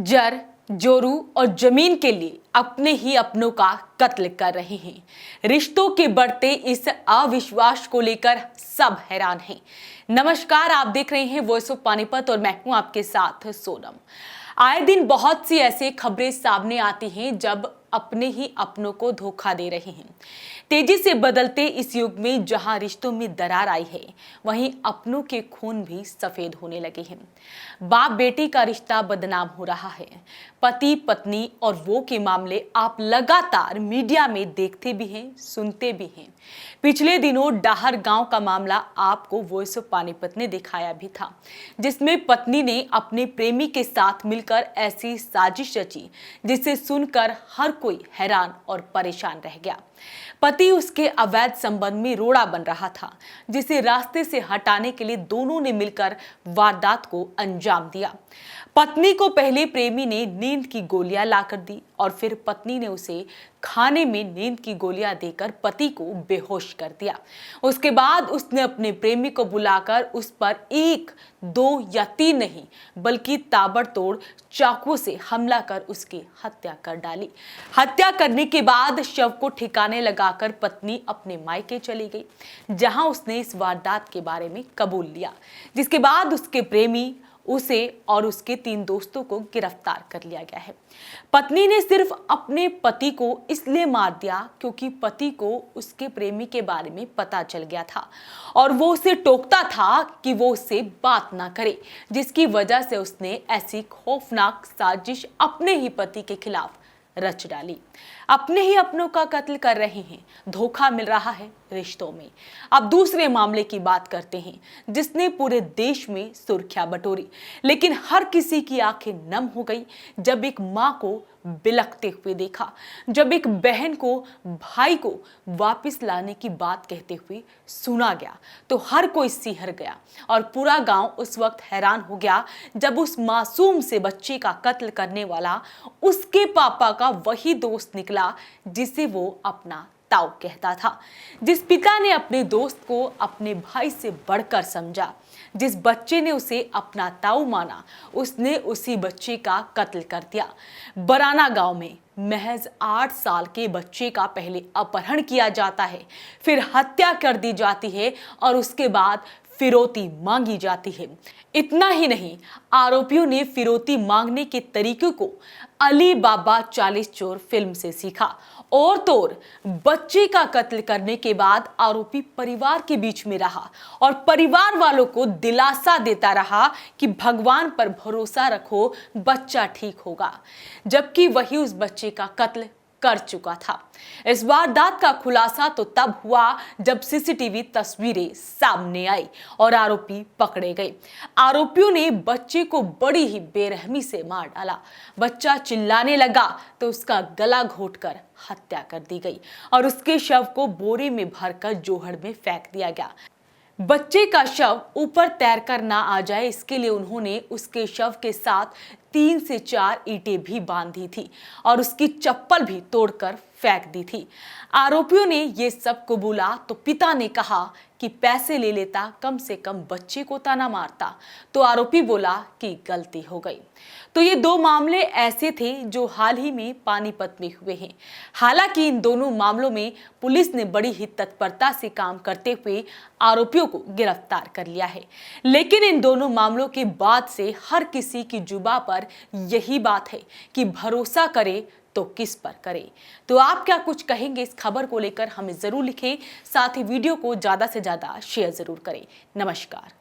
जर जोरू और जमीन के लिए अपने ही अपनों का कत्ल कर रहे हैं। रिश्तों के बढ़ते इस अविश्वास को लेकर सब हैरान हैं। नमस्कार, आप देख रहे हैं वॉइस ऑफ पानीपत और मैं हूं आपके साथ सोनम। आए दिन बहुत सी ऐसी खबरें सामने आती हैं जब अपने ही अपनों को धोखा दे रहे हैं। तेजी से बदलते इस युग में जहां रिश्तों में दरार आई है, वहीं अपनों के खून भी सफेद होने लगे हैं। बाप बेटी का रिश्ता बदनाम हो रहा है। पति पत्नी और वो के मामले आप लगातार मीडिया में देखते भी हैं, सुनते भी हैं। पिछले दिनों डाहर गांव का मामला आपको वॉइस ऑफ पानीपत ने दिखाया भी था, जिसमें पत्नी ने अपने प्रेमी के साथ मिलकर ऐसी साजिश रची जिसे सुनकर हर कोई हैरान और परेशान रह गया। पति उसके अवैध संबंध में रोड़ा बन रहा था, जिसे रास्ते से हटाने के लिए दोनों ने मिलकर वारदात को अंजाम दिया। पत्नी को पहले प्रेमी ने नींद की गोलियां लाकर दी और फिर पत्नी ने उसे खाने में नींद की गोलियां देकर पति को बेहोश कर दिया। उसके बाद उसने अपने प्रेमी को बुलाकर उस पर 1, 2 या 3 नहीं बल्कि ताबड़तोड़ चाकुओं से हमला कर उसकी हत्या कर डाली। हत्या करने के बाद शव को ठिकाने लगाकर पत्नी अपने मायके चली गई, जहां उसने इस वारदात के बारे में कबूल लिया, जिसके बाद उसके प्रेमी, उसे और उसके 3 दोस्तों को गिरफ्तार कर लिया गया है। पत्नी ने सिर्फ अपने पति को इसलिए मार दिया क्योंकि पति को उसके प्रेमी के बारे में पता चल गया था और वो उसे टोकता था कि वो उससे बात ना करे, जिसकी वजह से उसने ऐसी खौफनाक साजिश अपने ही पति के खिलाफ रच डाली। अपने ही अपनों का कत्ल कर रहे हैं, धोखा मिल रहा है रिश्तों में। अब दूसरे मामले की बात करते हैं, जिसने पूरे देश में सुर्खियां बटोरी, लेकिन हर किसी की आंखें नम हो गई जब एक मां को बिलखते हुए देखा, जब एक बहन को भाई को वापस लाने की बात कहते हुए सुना गया तो हर कोई सिहर गया और पूरा गांव उस वक्त हैरान हो गया जब उस मासूम से बच्चे का कत्ल करने वाला उसके पापा का वही दोस्त निकला जिसे वो अपना ताऊ कहता था। जिस पिता ने अपने दोस्त को अपने भाई से बढ़कर समझा, जिस बच्चे ने उसे अपना ताऊ माना, उसने उसी बच्चे का कत्ल कर दिया। बराना गांव में महज 8 साल के बच्चे का पहले अपहरण किया जाता है, फिर हत्या कर दी जाती है और उसके बाद फिरौती मांगी जाती है। इतना ही नहीं, आरोपियों ने फिरौती मांगने के तरीके को अली बाबा 40 चोर फिल्म से सीखा और तो और बच्चे का कत्ल करने के बाद आरोपी परिवार के बीच में रहा और परिवार वालों को दिलासा देता रहा कि भगवान पर भरोसा रखो, बच्चा ठीक होगा, जबकि वही उस बच्चे का कत्ल कर चुका था। इस वारदात का खुलासा तो तब हुआ जब सीसीटीवी तस्वीरें सामने आई और आरोपी पकड़े गए। आरोपियों ने बच्चे को बड़ी ही बेरहमी से मार डाला। बच्चा चिल्लाने लगा तो उसका गला घोंटकर हत्या कर दी गई और उसके शव को बोरे में भरकर जोहड़ में फेंक दिया गया। बच्चे का शव ऊपर तैरकर ना आ जाए, इसके लिए उन्होंने उसके शव के साथ 3 से 4 ईंटें भी बांधी थी और उसकी चप्पल भी तोड़कर फेंक दी थी। आरोपियों ने ये सब कबूला तो पिता ने कहा कि पैसे ले लेता, कम से कम बच्चे को ताना मारता, तो आरोपी बोला कि गलती हो गई। तो ये 2 मामले ऐसे थे जो हाल ही में पानीपत में हुए हैं। हालांकि इन दोनों मामलों में पुलिस ने बड़ी ही तत्परता से काम करते हुए आरोपियों को गिरफ्तार कर लिया है, लेकिन इन दोनों मामलों के बाद से हर किसी की जुबान पर यही बात है कि भरोसा करे तो किस पर करे। तो आप क्या कुछ कहेंगे इस खबर को लेकर, हमें जरूर लिखें। साथ ही वीडियो को ज्यादा से ज्यादा शेयर जरूर करें। नमस्कार।